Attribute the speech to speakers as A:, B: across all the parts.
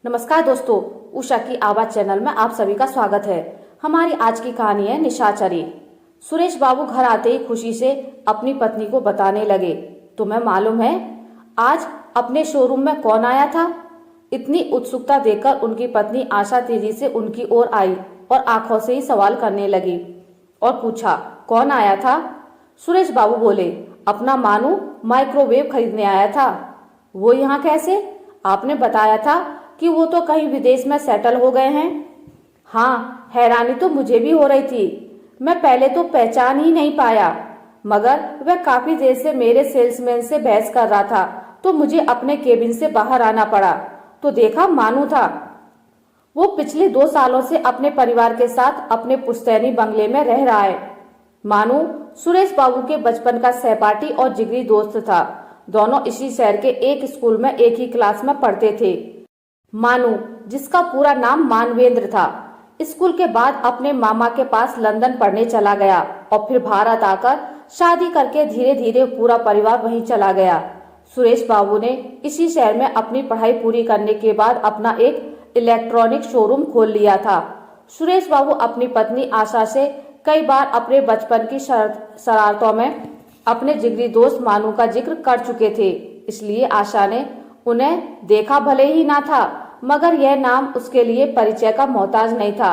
A: नमस्कार दोस्तों, उषा की आवाज चैनल में आप सभी का स्वागत है। हमारी आज की कहानी है निशाचरी। सुरेश बाबू घर आते ही खुशी से अपनी पत्नी को बताने लगे, तुम्हें मालूम है आज अपने शोरूम में कौन आया था? इतनी उत्सुकता देखकर उनकी पत्नी आशा तेजी से उनकी ओर आई और आंखों से ही सवाल करने लगी और पूछा, कौन आया था? सुरेश बाबू बोले, अपना मानू माइक्रोवेव खरीदने आया था। वो यहाँ कैसे? आपने बताया था कि वो तो कहीं विदेश में सेटल हो गए हैं। हाँ, हैरानी तो मुझे भी हो रही थी। मैं पहले तो पहचान ही नहीं पाया, मगर वह काफी देर से मेरे सेल्समैन से बहस कर रहा था, तो मुझे अपने केबिन से बाहर आना पड़ा तो देखा मानू था। वो पिछले 2 सालों से अपने परिवार के साथ अपने पुश्तैनी बंगले में रह रहा है। मानू सुरेश बाबू के बचपन का सहपाठी और जिगरी दोस्त था। दोनों इसी शहर के एक स्कूल में एक ही क्लास में पढ़ते थे। मानू, जिसका पूरा नाम मानवेंद्र था, स्कूल के बाद अपने मामा के पास लंदन पढ़ने चला गया और फिर भारत आकर शादी करके धीरे धीरे पूरा परिवार वहीं चला गया। सुरेश बाबू ने इसी शहर में अपनी पढ़ाई पूरी करने के बाद अपना एक इलेक्ट्रॉनिक शोरूम खोल लिया था। सुरेश बाबू अपनी पत्नी आशा से कई बार अपने बचपन की शरारतों में अपने जिगरी दोस्त मानू का जिक्र कर चुके थे, इसलिए आशा ने उन्हें देखा भले ही ना था, मगर यह नाम उसके लिए परिचय का मोहताज नहीं था।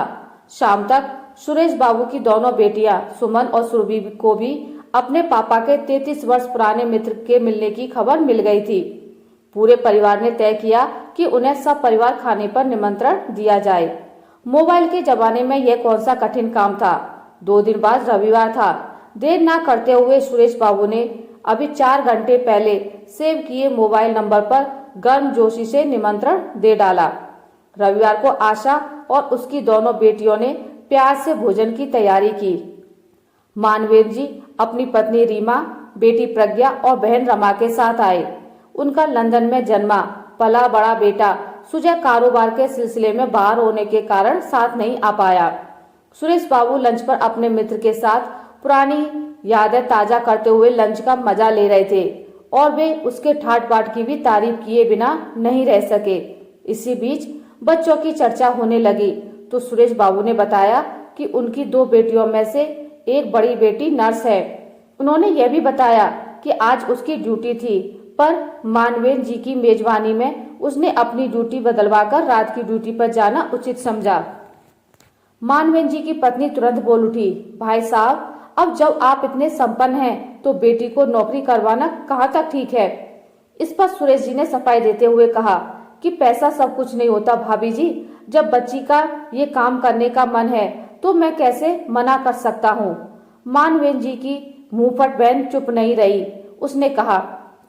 A: शाम तक सुरेश बाबू की दोनों बेटियां सुमन और सुरभि को भी अपने पापा के 33 वर्ष पुराने मित्र के मिलने की खबर मिल गई थी। पूरे परिवार ने तय किया कि उन्हें सब परिवार खाने पर निमंत्रण दिया जाए। मोबाइल के जमाने में यह कौन सा कठिन काम था। 2 दिन बाद रविवार था। देर ना करते हुए सुरेश बाबू ने अभी 4 घंटे पहले सेव किए मोबाइल नंबर पर गर्मजोशी से निमंत्रण दे डाला। रविवार को आशा और उसकी दोनों बेटियों ने प्यार से भोजन की तैयारी की। मानवेंद्र जी अपनी पत्नी रीमा, बेटी प्रज्ञा और बहन रमा के साथ आए। उनका लंदन में जन्मा पला बड़ा बेटा सुजय कारोबार के सिलसिले में बाहर होने के कारण साथ नहीं आ पाया। सुरेश बाबू लंच पर अपने मित्र के साथ पुरानी यादें ताजा करते हुए लंच का मजा ले रहे थे और वे उसके ठाट बाट की भी तारीफ किए बिना नहीं रह सके। इसी बीच बच्चों की चर्चा होने लगी तो सुरेश बाबू ने बताया कि उनकी 2 बेटियों में से एक बड़ी बेटी नर्स है। उन्होंने यह भी बताया कि आज उसकी ड्यूटी थी, पर मानवेंद्र जी की मेजबानी में उसने अपनी ड्यूटी बदलवाकर रात की ड्यूटी पर जाना उचित समझा। मानवेंद्र जी की पत्नी तुरंत बोल उठी, भाई साहब, अब जब आप इतने संपन्न हैं तो बेटी को नौकरी करवाना कहाँ तक ठीक है। इस पर सुरेश जी ने सफाई देते हुए कहा कि पैसा सब कुछ नहीं होता भाभी जी। जब बच्ची का ये काम करने का मन है तो मैं कैसे मना कर सकता हूँ। मानवेंद्र जी की मुंहफट बहन चुप नहीं रही। उसने कहा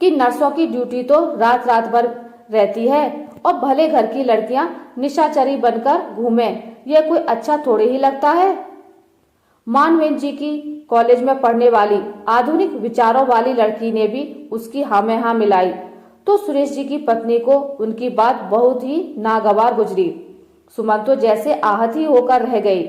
A: कि नर्सों की ड्यूटी तो रात रात भर रहती है और भले घर की लड़कियां निशाचरी बनकर घूमें, यह कोई अच्छा थोड़े ही लगता है। मानवेंद्र जी की कॉलेज में पढ़ने वाली आधुनिक विचारों वाली लड़की ने भी उसकी हाँ में हाँ मिलाई तो सुरेश जी की पत्नी को उनकी बात बहुत ही नागवार गुजरी। सुमन तो जैसे आहत ही होकर रह गई।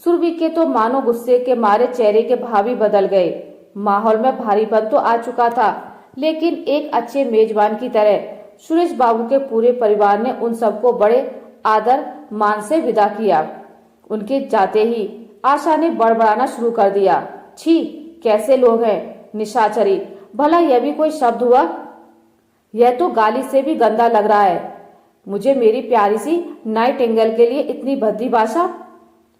A: सुरभि के तो मानो गुस्से के मारे चेहरे के भाव ही बदल गए। माहौल में भारीपन तो आ चुका था, लेकिन एक अच्छे मेजबान की तरह सुरेश बाबू के पूरे परिवार ने उन सबको बड़े आदर मान से विदा किया। उनके जाते ही आशा ने बड़बड़ाना शुरू कर दिया, छी, कैसे लोग हैं, निशाचरी, भला यह भी कोई शब्द हुआ? यह तो गाली से भी गंदा लग रहा है। मुझे मेरी प्यारी सी नाइटिंगेल के लिए इतनी भद्दी भाषा?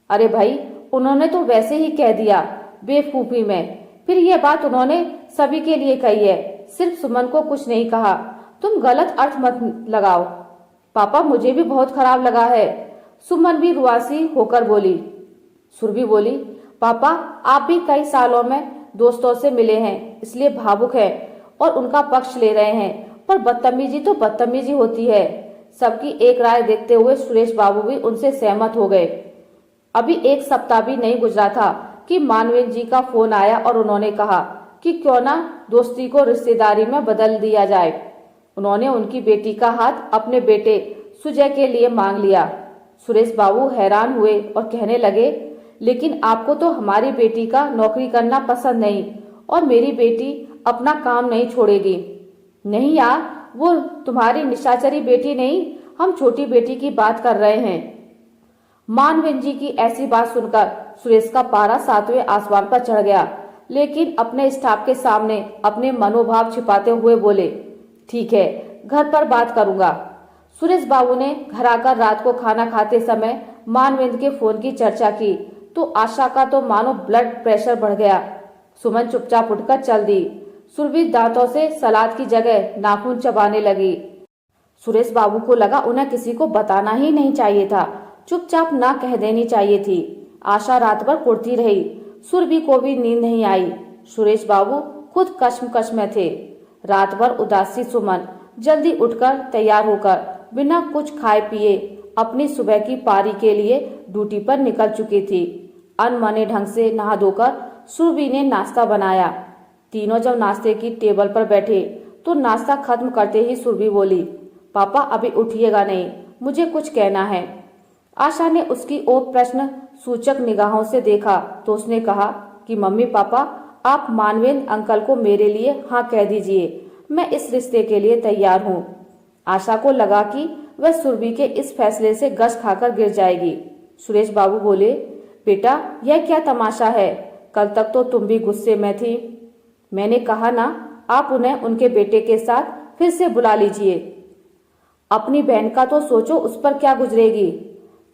A: अरे भाई, उन्होंने तो वैसे ही कह दिया बेवकूफी में। फिर यह बात उन्होंने सभी के लिए कही है, सिर्फ सुमन को कुछ नहीं कहा। तुम गलत अर्थ मत लगाओ। पापा, मुझे भी बहुत खराब लगा है। सुमन भी रुआसी होकर बोली। सुरभि बोली, पापा, आप भी कई सालों में दोस्तों से मिले हैं, इसलिए भावुक हैं और उनका पक्ष ले रहे हैं, पर बदतमीजी तो बदतमीजी होती है। सबकी एक राय देखते हुए सुरेश बाबू भी उनसे सहमत हो गए। अभी 1 सप्ताह भी नहीं गुजरा था कि मानवेंद्र जी का फोन आया और उन्होंने कहा कि क्यों ना दोस्ती को रिश्तेदारी में बदल दिया जाए। उन्होंने उनकी बेटी का हाथ अपने बेटे सुजय के लिए मांग लिया। सुरेश बाबू हैरान हुए और कहने लगे, लेकिन आपको तो हमारी बेटी का नौकरी करना पसंद नहीं और मेरी बेटी अपना काम नहीं छोड़ेगी। नहीं यार, वो तुम्हारी निशाचरी बेटी नहीं, हम छोटी बेटी की बात कर रहे हैं। मानवेंद्र जी की ऐसी बात सुनकर सुरेश का पारा 7वें आसमान पर चढ़ गया, लेकिन अपने स्टाफ के सामने अपने मनोभाव छिपाते हुए बोले, ठीक है, घर पर बात करूंगा। सुरेश बाबू ने घर आकर रात को खाना खाते समय मानवेंद्र के फोन की चर्चा की तो आशा का तो मानो ब्लड प्रेशर बढ़ गया। सुमन चुपचाप उठकर चल दी। सुरभि दांतों से सलाद की जगह नाखून चबाने लगी। सुरेश बाबू को लगा उन्हें किसी को बताना ही नहीं चाहिए था, चुपचाप ना कह देनी चाहिए थी। आशा रात भर कुड़ती रही। सुरभि को भी नींद नहीं आई। सुरेश बाबू खुद कश्मकश में थे। रात भर उदासी सुमन जल्दी उठकर तैयार होकर बिना कुछ खाए पिए अपनी सुबह की पारी के लिए ड्यूटी पर निकल चुकी थी। अनमने ढंग से नहा धोकर सुरभि ने नाश्ता बनाया। तीनों जब नाश्ते की टेबल पर बैठे तो नाश्ता खत्म करते ही सुरभि बोली, पापा अभी उठिएगा नहीं, मुझे कुछ कहना है। आशा ने उसकी ओर प्रश्न सूचक निगाहों से देखा तो उसने कहा कि मम्मी पापा आप मानवेंद्र अंकल को मेरे लिए हाँ कह दीजिए, मैं इस रिश्ते के लिए तैयार हूँ। आशा को लगा कि वह सुरभि के इस फैसले से गश खाकर गिर जाएगी। सुरेश बाबू बोले, बेटा यह क्या तमाशा है, कल तक तो तुम भी गुस्से में थी। मैंने कहा ना, आप उन्हें उनके बेटे के साथ फिर से बुला लीजिए। अपनी बहन का तो सोचो, उस पर क्या गुजरेगी।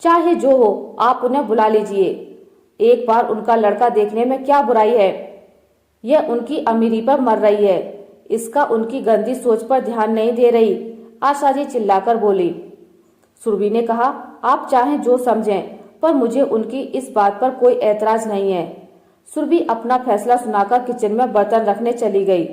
A: चाहे जो हो आप उन्हें बुला लीजिए। एक बार उनका लड़का देखने में क्या बुराई है। यह उनकी अमीरी पर मर रही है, इसका उनकी गंदी सोच पर ध्यान नहीं दे रही। आशा जी चिल्लाकर बोली। सुरभि ने कहा, आप चाहें जो समझें, पर मुझे उनकी इस बात पर कोई ऐतराज नहीं है। सुरभि अपना फैसला सुनाकर किचन में बर्तन रखने चली गई।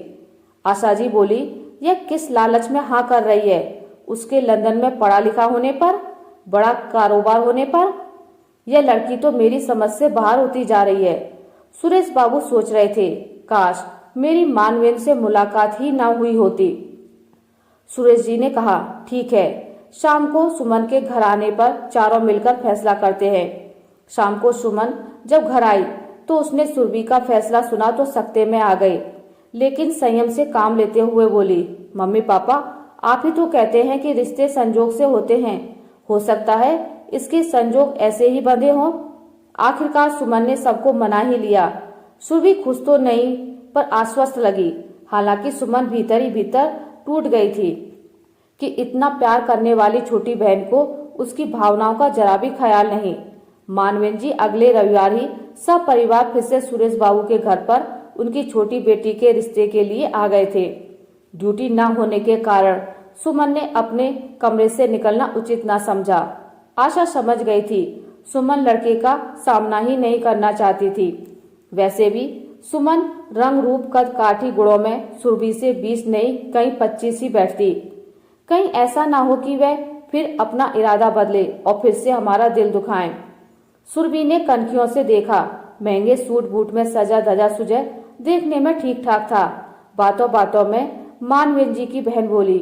A: आशा जी बोली, यह किस लालच में हाँ कर रही है, उसके लंदन में पढ़ा लिखा होने पर, बड़ा कारोबार होने पर। यह लड़की तो मेरी समझ से बाहर होती जा रही है। सुरेश बाबू सोच रहे थे, काश मेरी मानवेंद्र से मुलाकात ही ना हुई होती। सुरेश जी ने कहा, ठीक है, शाम को सुमन के घर आने पर चारों मिलकर फैसला करते हैं। शाम को सुमन जब घर आई तो उसने सुरभि का फैसला सुना तो सकते में आ गई, लेकिन संयम से काम लेते हुए बोली, मम्मी पापा आप ही तो कहते हैं कि रिश्ते संजोग से होते हैं, हो सकता है इसके संजोग ऐसे ही बंधे हों। आखिरकार सुमन ने सबको मना ही लिया। सुरभि खुश तो नहीं पर आश्वस्त लगी। हालांकि सुमन भीतर ही भीतर टूट गई थी कि इतना प्यार करने वाली छोटी बहन को उसकी भावनाओं का जरा भी ख्याल नहीं। मानवेंद्र जी अगले रविवार ही सब परिवार फिर से सुरेश बाबू के घर पर उनकी छोटी बेटी के रिश्ते के लिए आ गए थे। ड्यूटी न होने के कारण सुमन ने अपने कमरे से निकलना उचित न समझा। आशा समझ गई थी सुमन लड़के का सामना ही नहीं करना चाहती थी। वैसे भी सुमन रंग रूप कद काठी गुणों में सुरभि से 20 नहीं कहीं 25 ही बैठती। कहीं ऐसा ना हो कि वह फिर अपना इरादा बदले और फिर से हमारा दिल दुखाएं। सुरभि ने कनखियों से देखा। महंगे सूट बूट में सजा धजा सुजय देखने में ठीक ठाक था। बातों बातों में मानवेंद्र जी की बहन बोली,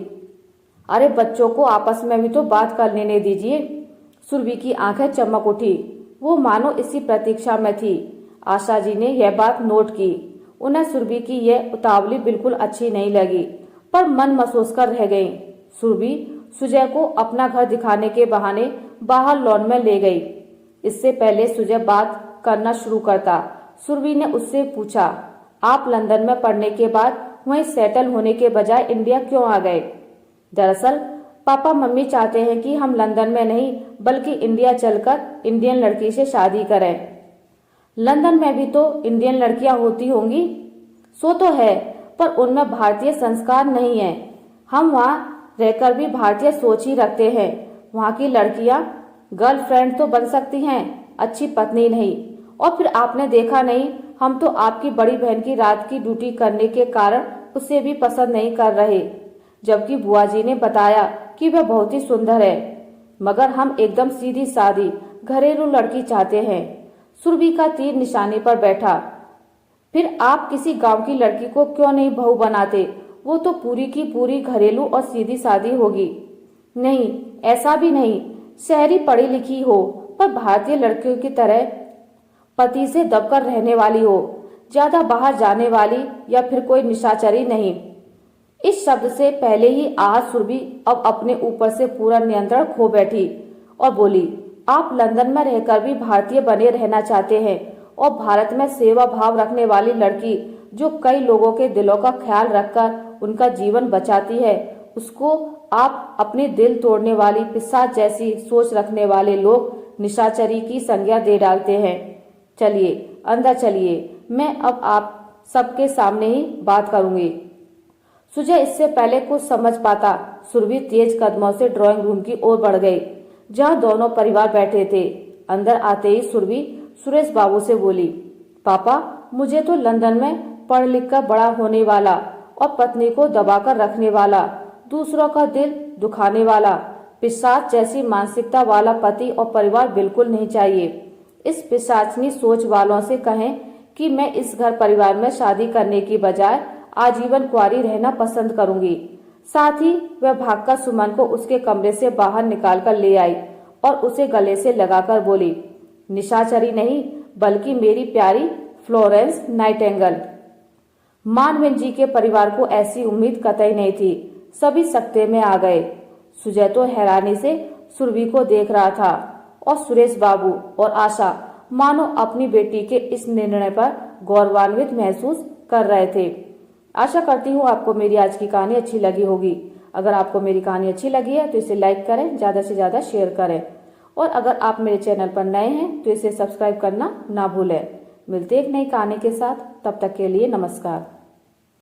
A: अरे बच्चों को आपस में भी तो बात कर लेने दीजिए। सुरभि की आंखें चमक उठी। वो मानो इसी प्रतीक्षा में थी। आशा जी ने यह बात नोट की। उन्हें सुरभि की यह उतावली बिल्कुल अच्छी नहीं लगी, पर मन महसूस कर रह गई। सुरभि सुजय को अपना घर दिखाने के बहाने बाहर लॉन में ले गई। इससे पहले सुजय बात करना शुरू करता, सुरभि ने उससे पूछा, आप लंदन में पढ़ने के बाद वहीं सेटल होने के बजाय इंडिया क्यों आ गए? दरअसल पापा मम्मी चाहते हैं कि हम लंदन में नहीं बल्कि इंडिया चलकर इंडियन लड़की से शादी करें। लंदन में भी तो इंडियन लड़कियां होती होंगी। सो तो है, पर उनमें भारतीय संस्कार नहीं है। हम वहाँ रहकर भी भारतीय सोच ही रखते हैं। वहाँ की लड़कियां गर्लफ्रेंड तो बन सकती हैं, अच्छी पत्नी नहीं। और फिर आपने देखा नहीं, हम तो आपकी बड़ी बहन की रात की ड्यूटी करने के कारण उसे भी पसंद नहीं कर रहे, जबकि बुआ जी ने बताया कि वह बहुत ही सुंदर है। मगर हम एकदम सीधी सादी घरेलू लड़की चाहते हैं। सुरभि का तीर निशाने पर बैठा। फिर आप किसी गांव की लड़की को क्यों नहीं बहू बनाते? वो तो पूरी की पूरी घरेलू और सीधी सादी होगी। नहीं, ऐसा भी नहीं, शहरी पढ़ी लिखी हो पर भारतीय लड़कियों की तरह पति से दबकर रहने वाली हो, ज्यादा बाहर जाने वाली या फिर कोई निशाचरी नहीं। इस शब्द से पहले ही आहत सुरभि अब अपने ऊपर से पूरा नियंत्रण खो बैठी और बोली, आप लंदन में रहकर भी भारतीय बने रहना चाहते हैं और भारत में सेवा भाव रखने वाली लड़की जो कई लोगों के दिलों का ख्याल रखकर उनका जीवन बचाती है, उसको आप अपने दिल तोड़ने वाली पिशाच जैसी सोच रखने वाले लोग निशाचरी की संज्ञा दे डालते हैं। चलिए अंदर चलिए, मैं अब आप सबके सामने ही बात करूंगी। सुजय इससे पहले कुछ समझ पाता, सुरभि तेज कदमों से ड्राइंग रूम की ओर बढ़ गई, जहां दोनों परिवार बैठे थे। अंदर आते ही सुरभि सुरेश बाबू से बोली, पापा, मुझे तो लंदन में पढ़ लिख कर बड़ा होने वाला और पत्नी को दबाकर रखने वाला, दूसरों का दिल दुखाने वाला, पिशाच जैसी मानसिकता वाला पति और परिवार बिल्कुल नहीं चाहिए। इस पिशाचनी सोच वालों से कहें कि मैं इस घर परिवार में शादी करने की बजाय आजीवन कुंवारी रहना पसंद करूंगी। साथ ही वह भागकर सुमन को उसके कमरे से बाहर निकालकर ले आई और उसे गले से लगाकर बोली, निशाचरी नहीं बल्कि मेरी प्यारी फ्लोरेंस नाइटिंगेल। मानवेंद्र जी के परिवार को ऐसी उम्मीद कतई नहीं थी। सभी सकते में आ गए। सुजय तो हैरानी से सुरभि को देख रहा था और सुरेश बाबू और आशा मानो अपनी बेटी के इस निर्णय पर गौरवान्वित महसूस कर रहे थे। आशा करती हूँ आपको मेरी आज की कहानी अच्छी लगी होगी। अगर आपको मेरी कहानी अच्छी लगी है तो इसे लाइक करें, ज्यादा से ज्यादा शेयर करें और अगर आप मेरे चैनल पर नए हैं तो इसे सब्सक्राइब करना ना भूलें। मिलते एक नई कहानी के साथ, तब तक के लिए नमस्कार।